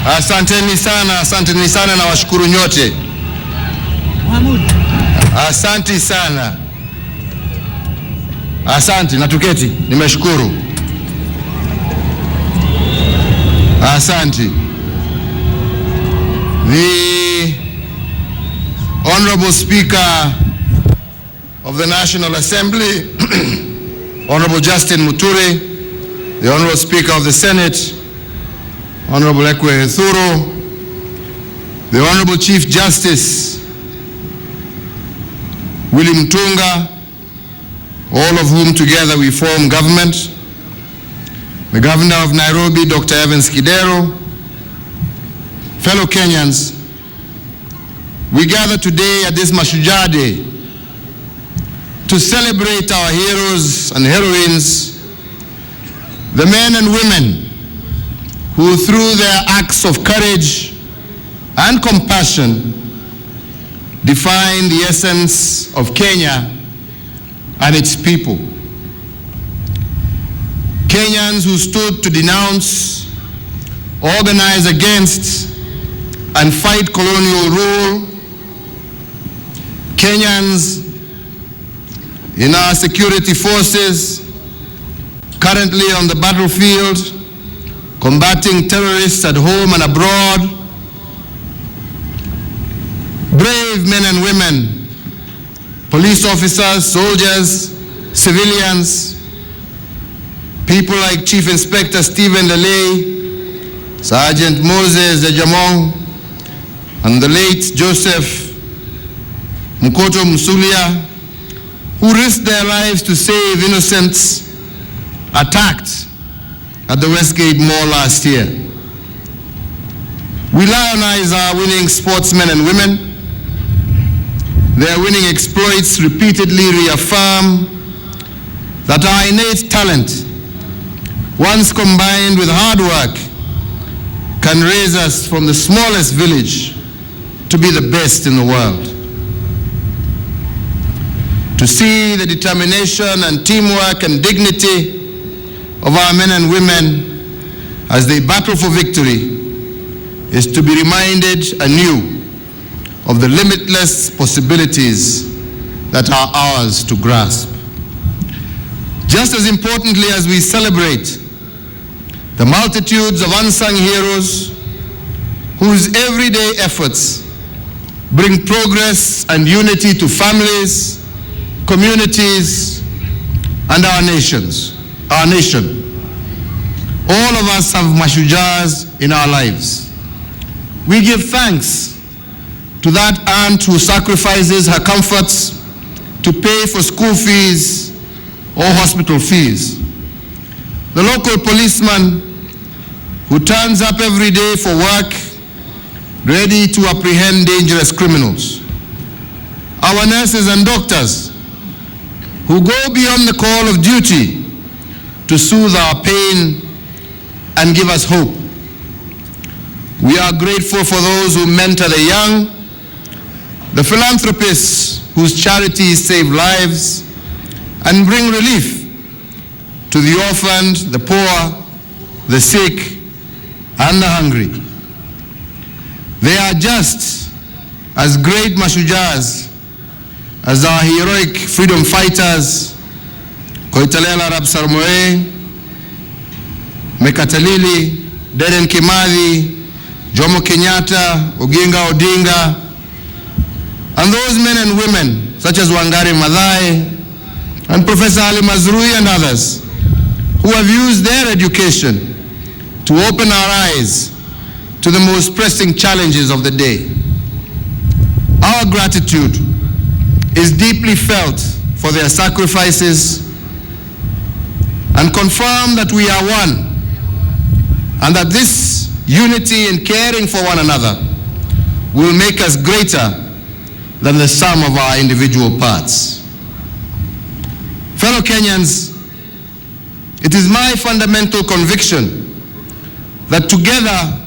Asanteni sana na washukuru nyote. Asante sana. Asante na tuketi, nimeshukuru. Asante. The Honorable Speaker of the National Assembly, Honorable Justin Muturi, the Honorable Speaker of the Senate, Honorable Ekwe Thuro, the Honorable Chief Justice William Tunga, all of whom together we form government, the Governor of Nairobi, Dr. Evans Kidero, fellow Kenyans, we gather today at this Mashujaa Day to celebrate our heroes and heroines, the men and women who through their acts of courage and compassion define the essence of Kenya and its people. Kenyans who stood to denounce, organize against, and fight colonial rule. Kenyans in our security forces, currently on the battlefield, combating terrorists at home and abroad. Brave men and women, police officers, soldiers, civilians, people like Chief Inspector Stephen Lelei, Sergeant Moses Ejamong, and the late Joseph Mukoto Musulia, who risked their lives to save innocents attacked at the Westgate Mall last year. We lionize our winning sportsmen and women. Their winning exploits repeatedly reaffirm that our innate talent, once combined with hard work, can raise us from the smallest village to be the best in the world. To see the determination and teamwork and dignity of our men and women as they battle for victory is to be reminded anew of the limitless possibilities that are ours to grasp. Just as importantly as we celebrate the multitudes of unsung heroes whose everyday efforts bring progress and unity to families, communities, and our nation. All of us have Mashujaas in our lives. We give thanks to that aunt who sacrifices her comforts to pay for school fees or hospital fees. The local policeman who turns up every day for work, ready to apprehend dangerous criminals. Our nurses and doctors who go beyond the call of duty to soothe our pain and give us hope. We are grateful for those who mentor the young, the philanthropists whose charities save lives and bring relief to the orphaned, the poor, the sick, and the hungry. They are just as great Mashujaas as our heroic freedom fighters, Koitalel Arap Samoei, Mekatalili, Dedan Kimathi, Jomo Kenyatta, Oginga Odinga, and those men and women such as Wangari Maathai and Professor Ali Mazrui and others who have used their education to open our eyes to the most pressing challenges of the day. Our gratitude is deeply felt for their sacrifices and confirm that we are one and that this unity in caring for one another will make us greater than the sum of our individual parts. Fellow Kenyans, it is my fundamental conviction that together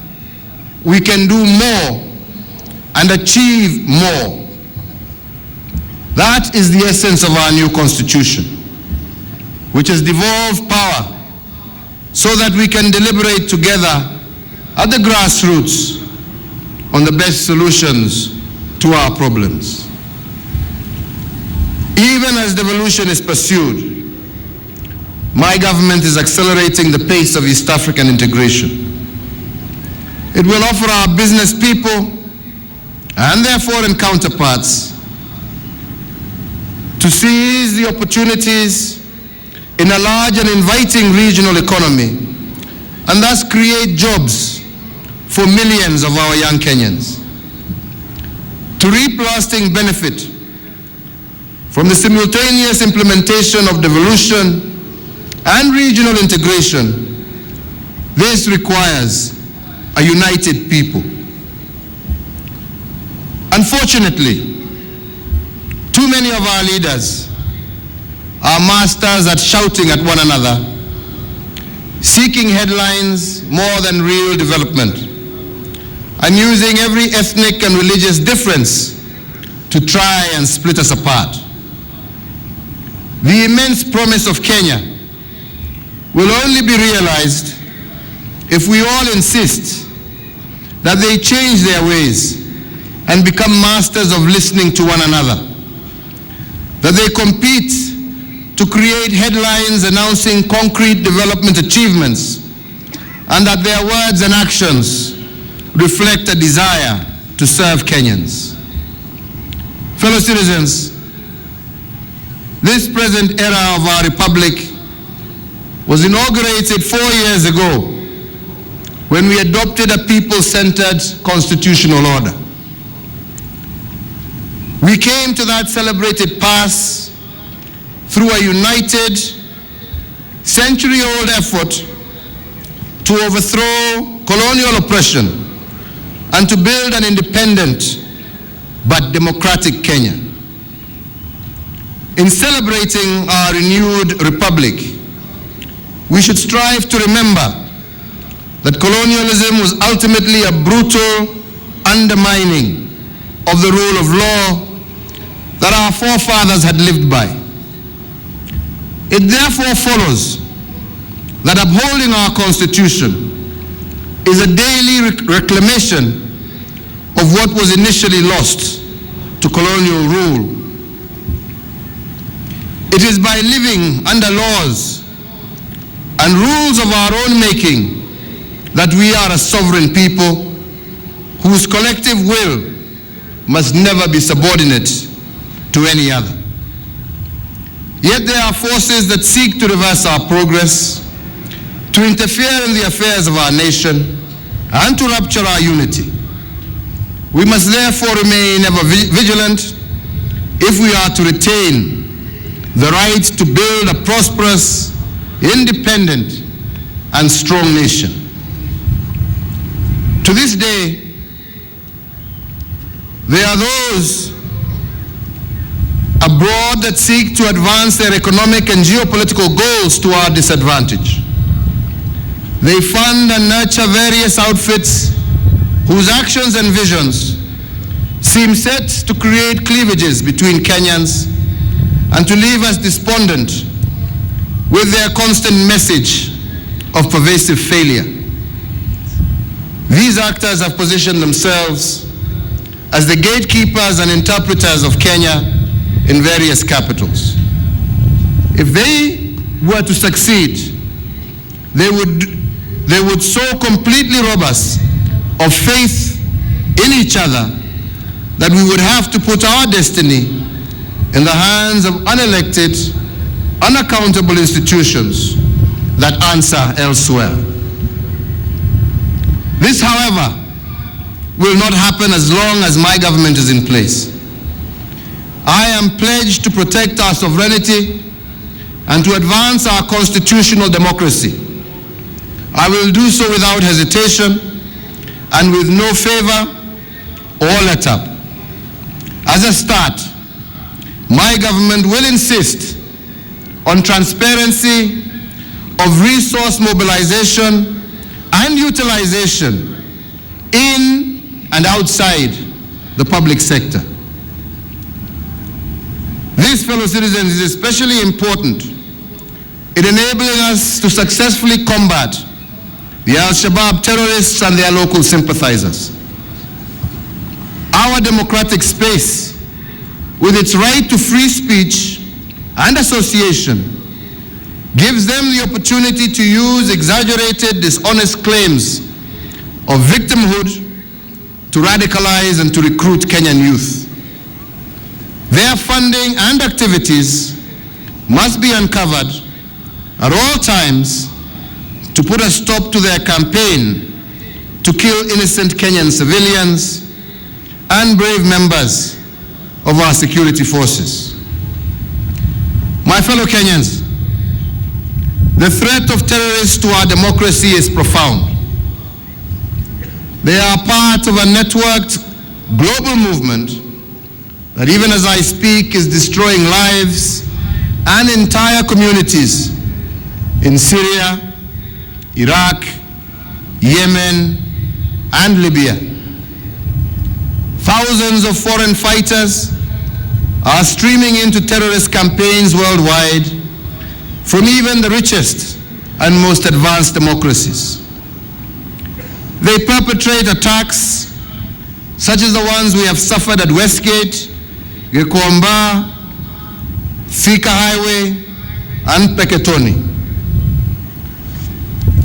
we can do more and achieve more. That is the essence of our new constitution, which has devolved power so that we can deliberate together at the grassroots on the best solutions to our problems. Even as devolution is pursued, my government is accelerating the pace of East African integration. It will offer our business people and their foreign counterparts to seize the opportunities in a large and inviting regional economy and thus create jobs for millions of our young Kenyans. To reap lasting benefit from the simultaneous implementation of devolution and regional integration, this requires a united people. Unfortunately, too many of our leaders are masters at shouting at one another, seeking headlines more than real development, and using every ethnic and religious difference to try and split us apart. The immense promise of Kenya will only be realized if we all insist that they change their ways and become masters of listening to one another, that they compete to create headlines announcing concrete development achievements, and that their words and actions reflect a desire to serve Kenyans. Fellow citizens, this present era of our republic was inaugurated 4 years ago when we adopted a people-centered constitutional order. We came to that celebrated pass through a united, century-old effort to overthrow colonial oppression and to build an independent but democratic Kenya. In celebrating our renewed republic, we should strive to remember that colonialism was ultimately a brutal undermining of the rule of law that our forefathers had lived by. It therefore follows that upholding our Constitution is a daily reclamation of what was initially lost to colonial rule. It is by living under laws and rules of our own making that we are a sovereign people whose collective will must never be subordinate to any other. Yet there are forces that seek to reverse our progress, to interfere in the affairs of our nation, and to rupture our unity. We must therefore remain ever vigilant if we are to retain the right to build a prosperous, independent, and strong nation. To this day, there are those abroad that seek to advance their economic and geopolitical goals to our disadvantage. They fund and nurture various outfits whose actions and visions seem set to create cleavages between Kenyans and to leave us despondent with their constant message of pervasive failure. These actors have positioned themselves as the gatekeepers and interpreters of Kenya in various capitals. If they were to succeed, they would so completely rob us of faith in each other that we would have to put our destiny in the hands of unelected, unaccountable institutions that answer elsewhere. This, however, will not happen as long as my government is in place. I am pledged to protect our sovereignty and to advance our constitutional democracy. I will do so without hesitation and with no favor or let-up. As a start, my government will insist on transparency of resource mobilization and utilization in and outside the public sector. This, fellow citizens, is especially important in enabling us to successfully combat the Al-Shabaab terrorists and their local sympathizers. Our democratic space, with its right to free speech and association, gives them the opportunity to use exaggerated, dishonest claims of victimhood to radicalize and to recruit Kenyan youth. Their funding and activities must be uncovered at all times to put a stop to their campaign to kill innocent Kenyan civilians and brave members of our security forces. My fellow Kenyans, the threat of terrorists to our democracy is profound. They are part of a networked global movement that, even as I speak, is destroying lives and entire communities in Syria, Iraq, Yemen, and Libya. Thousands of foreign fighters are streaming into terrorist campaigns worldwide from even the richest and most advanced democracies. They perpetrate attacks such as the ones we have suffered at Westgate, Gikomba, Thika Highway, and Peketoni.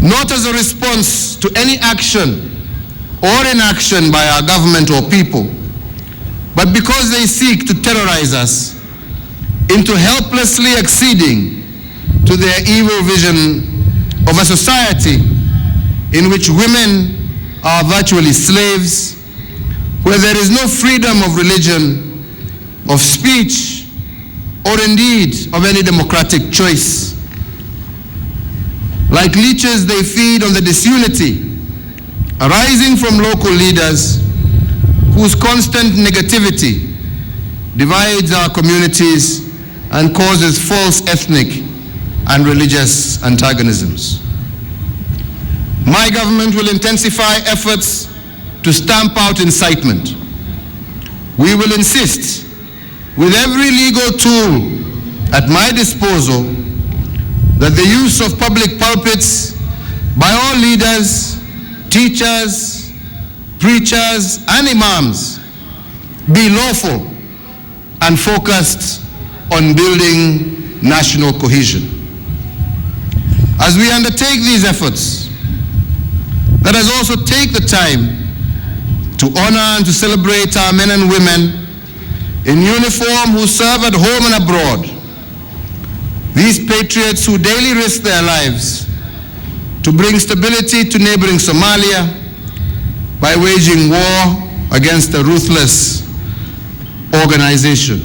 Not as a response to any action or inaction by our government or people, but because they seek to terrorize us into helplessly acceding to their evil vision of a society in which women are virtually slaves, where there is no freedom of religion, of speech, or indeed of any democratic choice. Like leeches, they feed on the disunity arising from local leaders whose constant negativity divides our communities and causes false ethnic and religious antagonisms. My government will intensify efforts to stamp out incitement. We will insist, with every legal tool at my disposal, that the use of public pulpits by all leaders, teachers, preachers, and imams be lawful and focused on building national cohesion. As we undertake these efforts, let us also take the time to honor and to celebrate our men and women in uniform who serve at home and abroad. These patriots who daily risk their lives to bring stability to neighboring Somalia by waging war against a ruthless organization.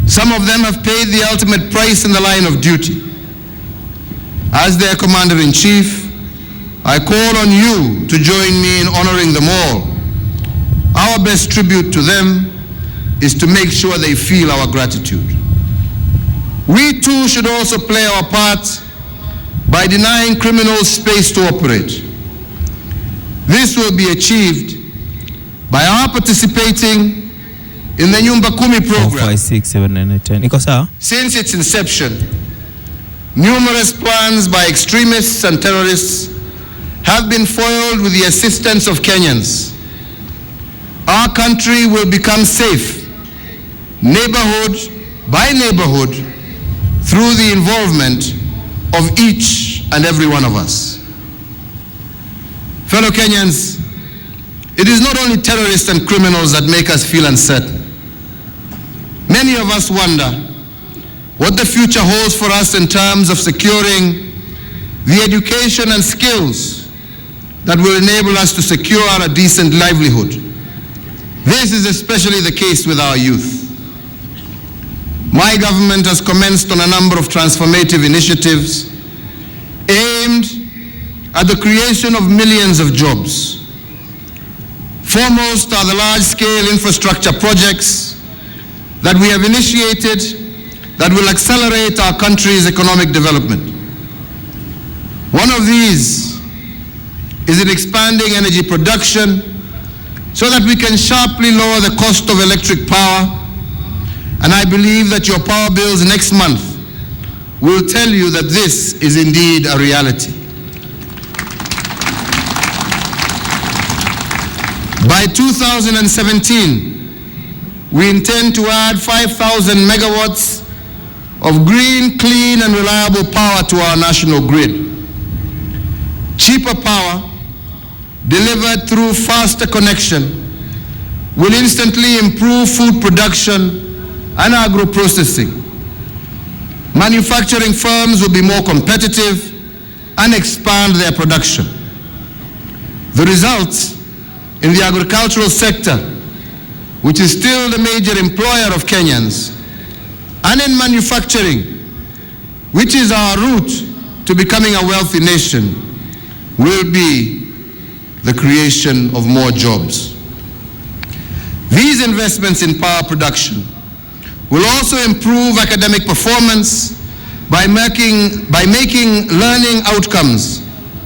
Some of them have paid the ultimate price in the line of duty. As their commander-in-chief, I call on you to join me in honoring them all. Our best tribute to them is to make sure they feel our gratitude. We too should also play our part by denying criminals space to operate. This will be achieved by our participating in the Nyumba Kumi program. 4, 5, 6, 7, 9, 10. Iko sawa? Since its inception, numerous plans by extremists and terrorists have been foiled with the assistance of Kenyans. Our country will become safe, neighborhood by neighborhood, through the involvement of each and every one of us. Fellow Kenyans, it is not only terrorists and criminals that make us feel uncertain. Many of us wonder what the future holds for us in terms of securing the education and skills that will enable us to secure a decent livelihood. This is especially the case with our youth. My government has commenced on a number of transformative initiatives aimed at the creation of millions of jobs. Foremost are the large-scale infrastructure projects that we have initiated that will accelerate our country's economic development. One of these is in expanding energy production so that we can sharply lower the cost of electric power, and I believe that your power bills next month will tell you that this is indeed a reality. By 2017, we intend to add 5,000 megawatts of green, clean, and reliable power to our national grid. Cheaper power, delivered through faster connection, will instantly improve food production and agro-processing. Manufacturing firms will be more competitive and expand their production. The results in the agricultural sector, which is still the major employer of Kenyans, and in manufacturing, which is our route to becoming a wealthy nation, will be the creation of more jobs. These investments in power production will also improve academic performance by making learning outcomes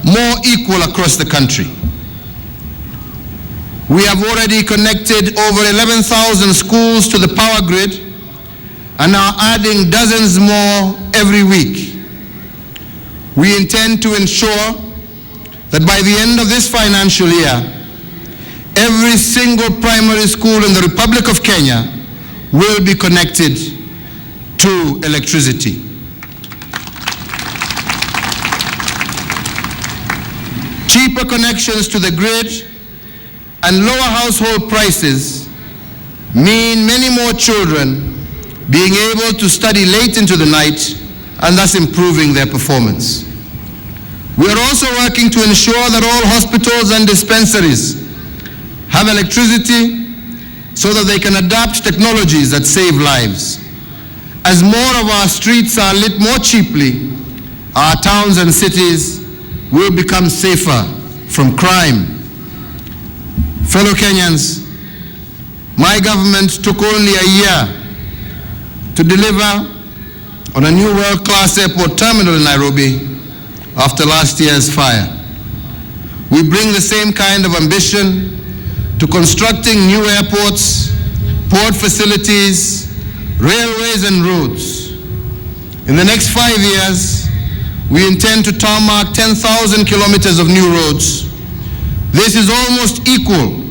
more equal across the country. We have already connected over 11,000 schools to the power grid and are adding dozens more every week. We intend to ensure that by the end of this financial year, every single primary school in the Republic of Kenya will be connected to electricity. Cheaper connections to the grid and lower household prices mean many more children being able to study late into the night and thus improving their performance. We are also working to ensure that all hospitals and dispensaries have electricity so that they can adapt technologies that save lives. As more of our streets are lit more cheaply, our towns and cities will become safer from crime. Fellow Kenyans, my government took only a year to deliver on a new world-class airport terminal in Nairobi after last year's fire. We bring the same kind of ambition to constructing new airports, port facilities, railways and roads. In the next 5 years, we intend to tarmac 10,000 kilometers of new roads. This is almost equal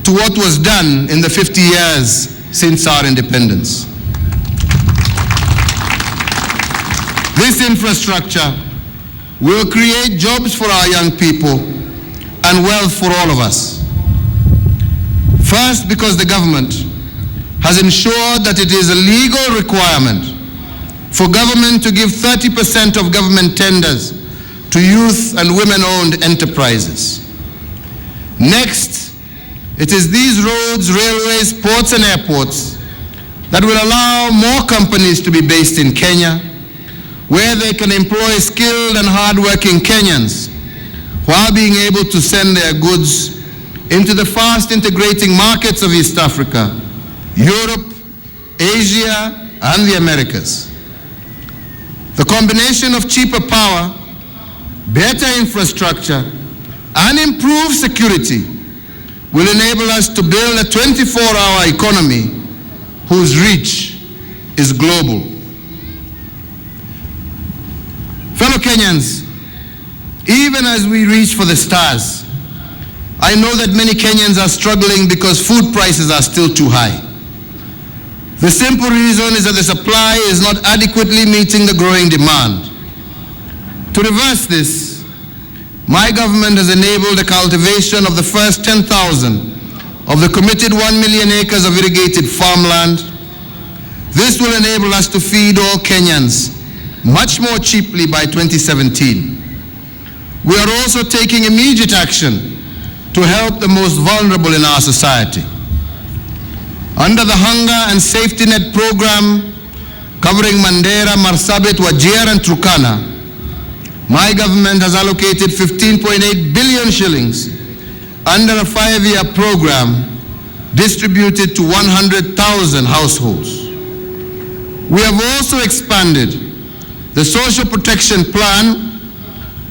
to what was done in the 50 years since our independence. This infrastructure will create jobs for our young people and wealth for all of us. First, because the government has ensured that it is a legal requirement for government to give 30% of government tenders to youth and women-owned enterprises. Next, it is these roads, railways, ports, and airports that will allow more companies to be based in Kenya, where they can employ skilled and hardworking Kenyans while being able to send their goods into the fast integrating markets of East Africa, Europe, Asia, and the Americas. The combination of cheaper power, better infrastructure, and improved security will enable us to build a 24-hour economy whose reach is global. Fellow Kenyans, even as we reach for the stars, I know that many Kenyans are struggling because food prices are still too high. The simple reason is that the supply is not adequately meeting the growing demand. To reverse this, my government has enabled the cultivation of the first 10,000 of the committed 1 million acres of irrigated farmland. This will enable us to feed all Kenyans much more cheaply by 2017. We are also taking immediate action to help the most vulnerable in our society. Under the Hunger and Safety Net program covering Mandera, Marsabit, Wajir, and Turkana, my government has allocated 15.8 billion shillings under a 5-year program distributed to 100,000 households. We have also expanded the social protection plan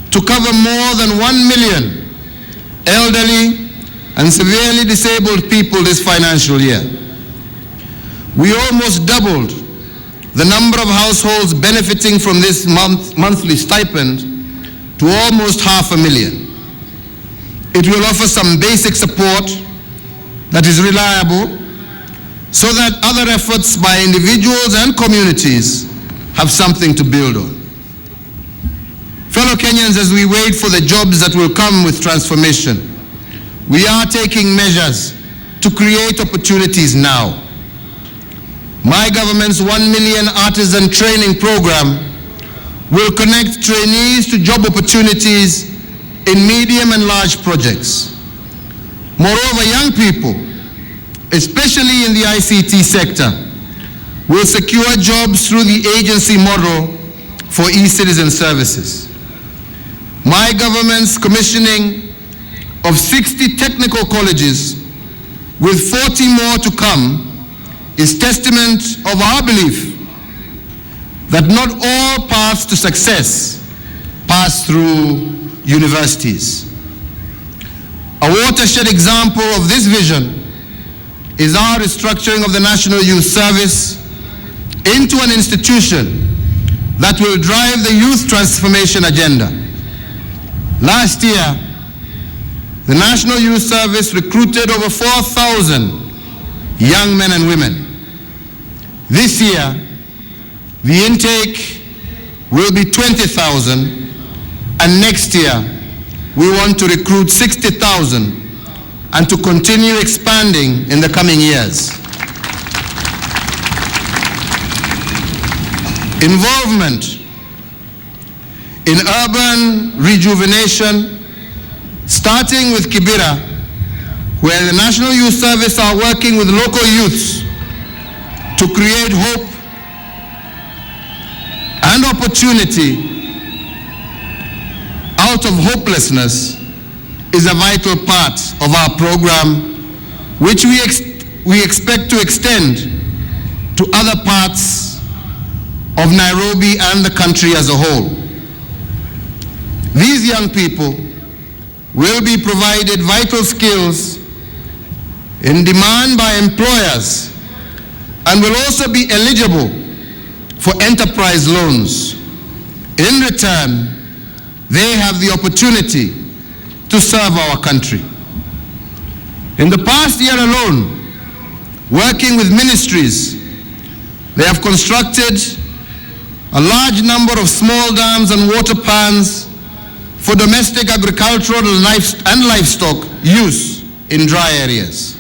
to cover more than 1 million elderly and severely disabled people this financial year. We almost doubled the number of households benefiting from this monthly stipend to almost 500,000. It will offer some basic support that is reliable, so that other efforts by individuals and communities have something to build on. Fellow Kenyans, as we wait for the jobs that will come with transformation, we are taking measures to create opportunities now. My government's 1 million artisan training program will connect trainees to job opportunities in medium and large projects. Moreover, young people, especially in the ICT sector, will secure jobs through the agency model for e-citizen services. My government's commissioning of 60 technical colleges, with 40 more to come, is testament of our belief that not all paths to success pass through universities. A watershed example of this vision is our restructuring of the National Youth Service into an institution that will drive the youth transformation agenda. Last year, the National Youth Service recruited over 4,000 young men and women. This year, the intake will be 20,000, and next year, we want to recruit 60,000 and to continue expanding in the coming years. Involvement in urban rejuvenation, starting with Kibera, where the National Youth Service are working with local youths to create hope and opportunity out of hopelessness, is a vital part of our program, which we expect to extend to other parts of Nairobi and the country as a whole. These young people will be provided vital skills in demand by employers and will also be eligible for enterprise loans. In return, they have the opportunity to serve our country. In the past year alone, working with ministries, they have constructed a large number of small dams and water pans for domestic agricultural and livestock use in dry areas.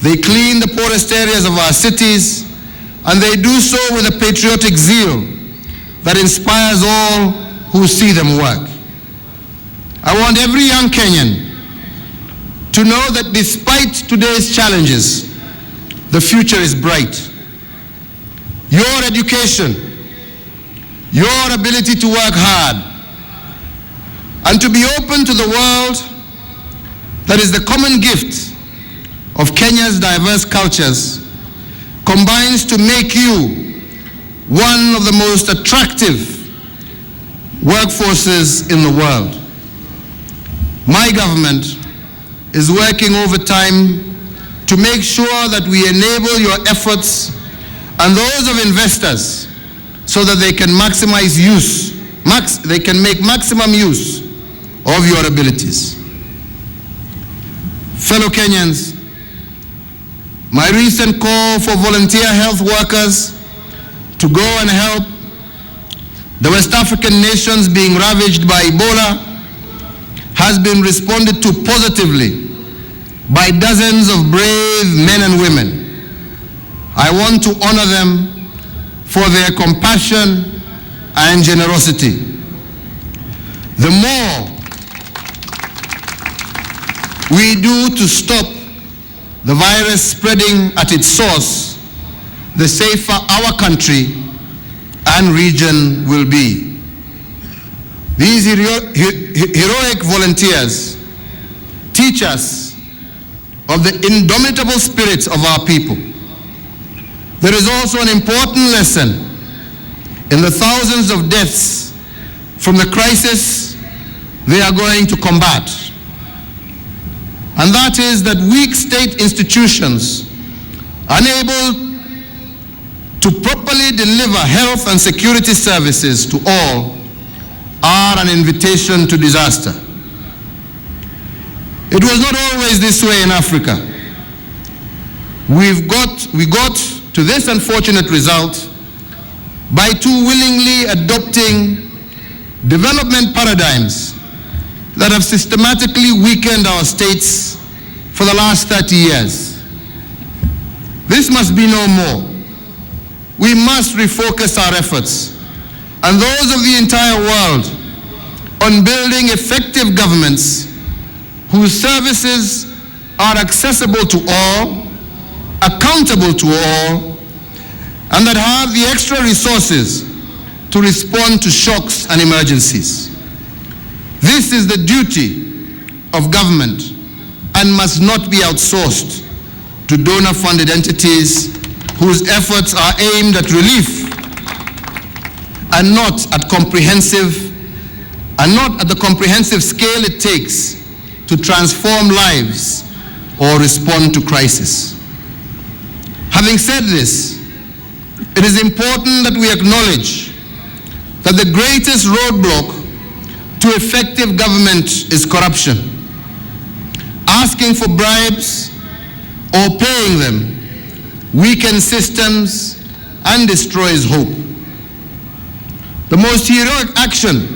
They clean the poorest areas of our cities, and they do so with a patriotic zeal that inspires all who see them work. I want every young Kenyan to know that despite today's challenges, the future is bright. Your education, your ability to work hard, and to be open to the world that is the common gift of Kenya's diverse cultures, combines to make you one of the most attractive workforces in the world. My government is working overtime to make sure that we enable your efforts and those of investors so that they can make maximum use of your abilities. Fellow Kenyans, my recent call for volunteer health workers to go and help the West African nations being ravaged by Ebola has been responded to positively by dozens of brave men and women. I want to honor them for their compassion and generosity. The more we do to stop the virus spreading at its source, the safer our country and region will be. These heroic volunteers teach us of the indomitable spirits of our people. There is also an important lesson in the thousands of deaths from the crisis they are going to combat. And that is that weak state institutions, unable to properly deliver health and security services to all, are an invitation to disaster. It was not always this way in Africa. We got to this unfortunate result by too willingly adopting development paradigms that have systematically weakened our states for the last 30 years. This must be no more. We must refocus our efforts and those of the entire world on building effective governments whose services are accessible to all, accountable to all, and that have the extra resources to respond to shocks and emergencies. This is the duty of government and must not be outsourced to donor-funded entities whose efforts are aimed at relief and not at the comprehensive scale it takes to transform lives or respond to crisis. Having said this, it is important that we acknowledge that the greatest roadblock to effective government is corruption. Asking for bribes or paying them weakens systems and destroys hope. The most heroic action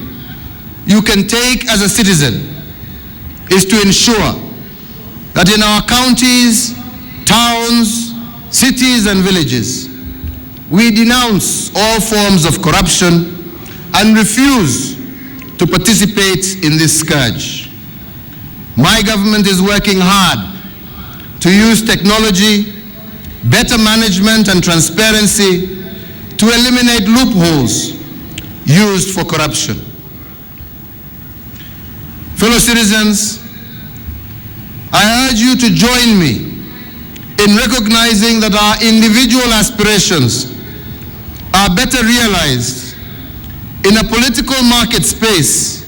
you can take as a citizen is to ensure that in our counties, towns, cities, and villages, we denounce all forms of corruption and refuse to participate in this scourge. My government is working hard to use technology, better management, and transparency to eliminate loopholes used for corruption. Fellow citizens, I urge you to join me in recognizing that our individual aspirations are better realized in a political market space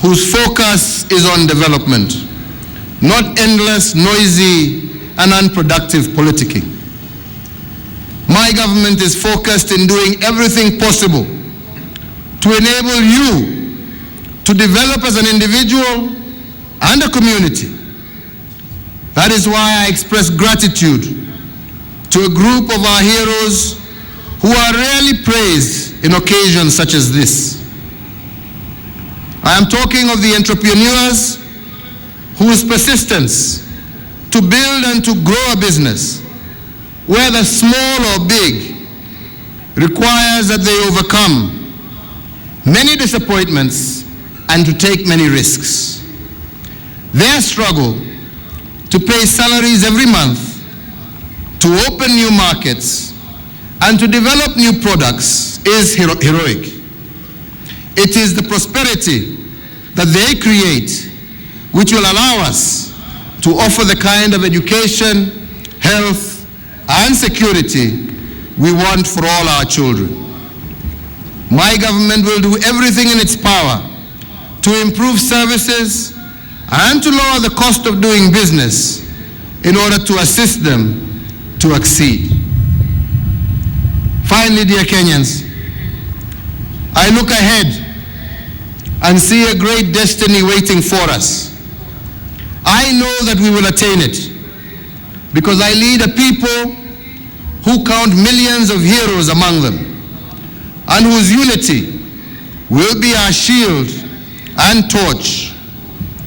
whose focus is on development, not endless, noisy, and unproductive politicking. My government is focused in doing everything possible to enable you to develop as an individual and a community. That is why I express gratitude to a group of our heroes who are rarely praised in occasions such as this. I am talking of the entrepreneurs whose persistence to build and to grow a business, whether small or big, requires that they overcome many disappointments and to take many risks. Their struggle to pay salaries every month, to open new markets, and to develop new products is heroic. It is the prosperity that they create which will allow us to offer the kind of education, health, and security we want for all our children. My government will do everything in its power to improve services and to lower the cost of doing business in order to assist them to exceed. Finally, dear Kenyans, I look ahead and see a great destiny waiting for us. I know that we will attain it because I lead a people who count millions of heroes among them and whose unity will be our shield and torch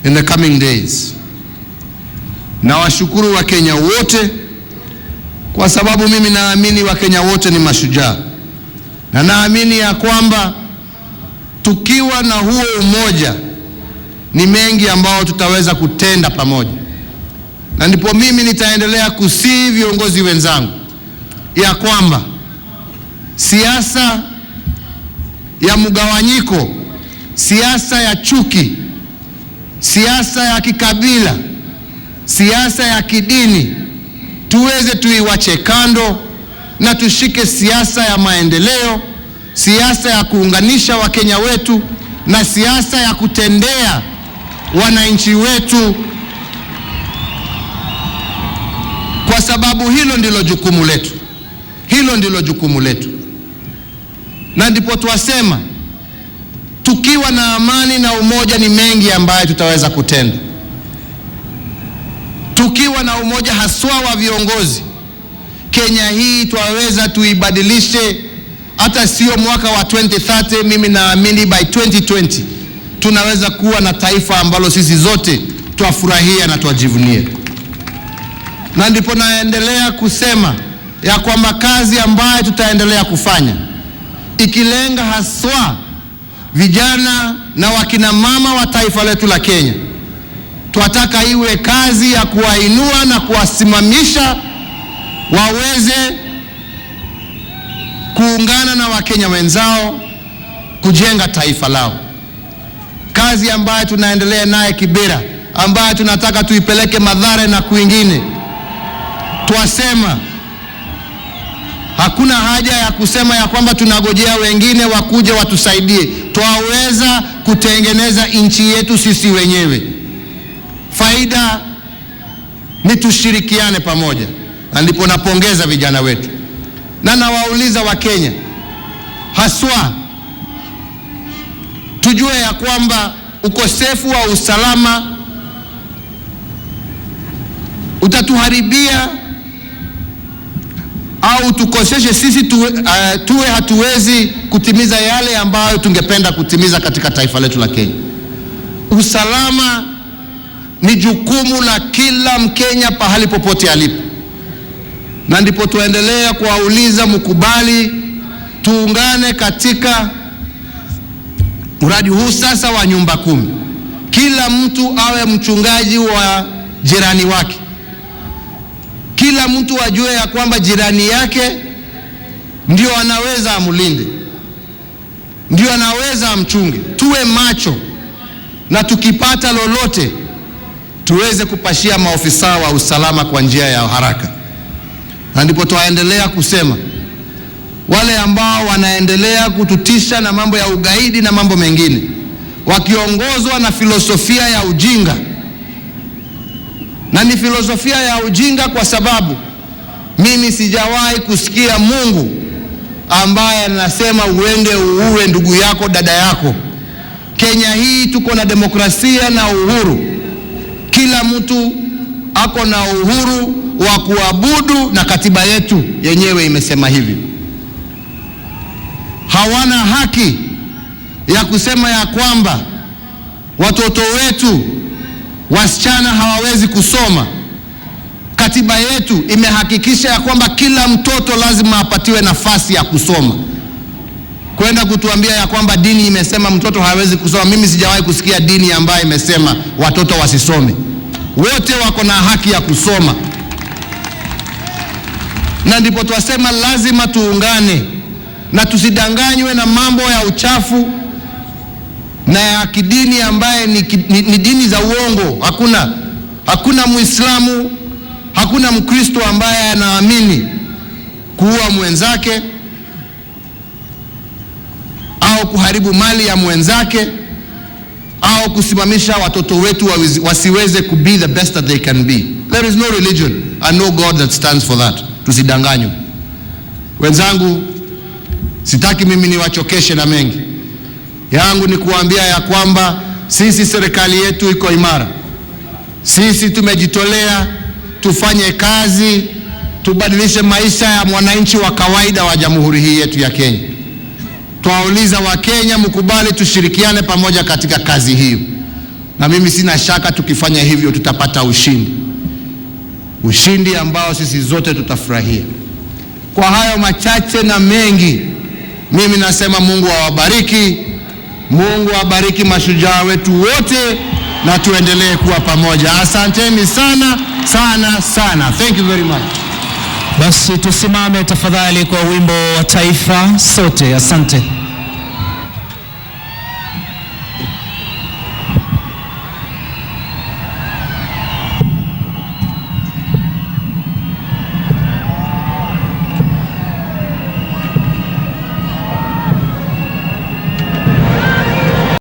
in the coming days. Nawashukuru Wakenya wote kwa sababu mimi naamini Wakenya wote ni mashujaa. Na naamini ya kwamba tukiwa na huo umoja ni mengi ambao tutaweza kutenda pamoja. Na ndipo mimi nitaendelea kusihi viongozi wenzangu ya kwamba siasa ya mgawanyiko, siasa ya chuki, siasa ya kikabila, siasa ya kidini tuweze tuiwache kando na tushike siasa ya maendeleo, siasa ya kuunganisha Wakenya wetu na siasa ya kutendea wananchi wetu, kwa sababu hilo ndilo jukumu letu. Hilo ndilo jukumu letu. Na ndipo tuwasema tukiwa na amani na umoja ni mengi ambayo tutaweza kutenda. Tukiwa na umoja haswa wa viongozi Kenya hii twaweza tuibadilishe, hata sio mwaka wa 2030. Mimi naamini by 2020 tunaweza kuwa na taifa ambalo sisi zote twafurahia na twajivunia. Na ndipo naendelea kusema ya kwamba kazi ambayo tutaendelea kufanya ikilenga haswa vijana na wakina mama wa taifa letu la Kenya, tunataka iwe kazi ya kuwainua na kuwasimamisha waweze kuungana na Wakenya wenzao kujenga taifa lao. Kazi ambayo tunaendelea naye Kibera, ambayo tunataka tuipeleke Mathare na kwingine. Tuasema hakuna haja ya kusema ya kwamba tunagojea wengine wakuje watusaidie. Twaweza kutengeneza nchi yetu sisi wenyewe. Faida ni tushirikiane pamoja. Na ndipo napongeza vijana wetu. Na nawauliza Wakenya haswa, tujue ya kwamba ukosefu wa usalama utatuharibia au tukoseshe sisi tuwe hatuwezi kutimiza yale ambayo tungependa kutimiza katika taifa letu la Kenya. Usalama ni jukumu la kila Mkenya pahali popote alipo. Na ndipo tuendelea kuwauliza mkubali tuungane katika mradi huu sasa wa nyumba 10. Kila mtu awe mchungaji wa jirani wake. Kila mtu ajue ya kwamba jirani yake ndio anaweza amulinde, ndio anaweza amchunge. Tuwe macho, na tukipata lolote tuweze kupashia maofisa wa usalama kwa njia ya haraka. Na ndipo tuendelea kusema wale ambao wanaendelea kututisha na mambo ya ugaidi na mambo mengine, wakiongozwa na filosofia ya ujinga. Na ni filosofia ya ujinga kwa sababu mimi sijawahi kusikia Mungu ambaye anasema uende uue ndugu yako, dada yako. Kenya hii tuko na demokrasia na uhuru. Kila mtu ako na uhuru wa kuabudu na katiba yetu yenyewe imesema hivi. Hawana haki ya kusema ya kwamba watoto wetu wasichana hawawezi kusoma. Katiba yetu imehakikisha ya kwamba kila mtoto lazima apatiwe nafasi ya kusoma. Kwenda kutuambia ya kwamba dini imesema mtoto hawezi kusoma, mimi sijawahi kusikia dini ambayo imesema watoto wasisome. Wote wako na haki ya kusoma. Na ndipo tuwasema lazima tuungane na tusidanganywe na mambo ya uchafu na ya kidini ambaye ni dini za uongo. Hakuna Muislamu, hakuna Mkristo ambaye anaamini kuua mwenzake au kuharibu mali ya mwenzake au kusimamisha watoto wetu wasiweze to be the best that they can be. There is no religion and no God that stands for that. Tusidanganywe. Wenzangu, sitaki mimi niwachokeshe na mengi. Yangu ni kuambia ya kwamba sisi serikali yetu iko imara. Sisi tumejitolea tufanye kazi, tubadilishe maisha ya mwananchi wa kawaida wa jamhuri hii yetu ya Kenya. Tuwauliza Wakenya mkubali tushirikiane pamoja katika kazi hiyo. Na mimi sina shaka tukifanya hivyo tutapata ushindi. Ushindi ambao sisi zote tutafurahia. Kwa hayo machache na mengi, mimi nasema Mungu awabariki. Mungu awabariki mashujaa wetu wote na tuendelee kuwa pamoja. Asanteni sana sana sana. Thank you very much. Basi tusimame tafadhali kwa wimbo wa taifa sote. Asante.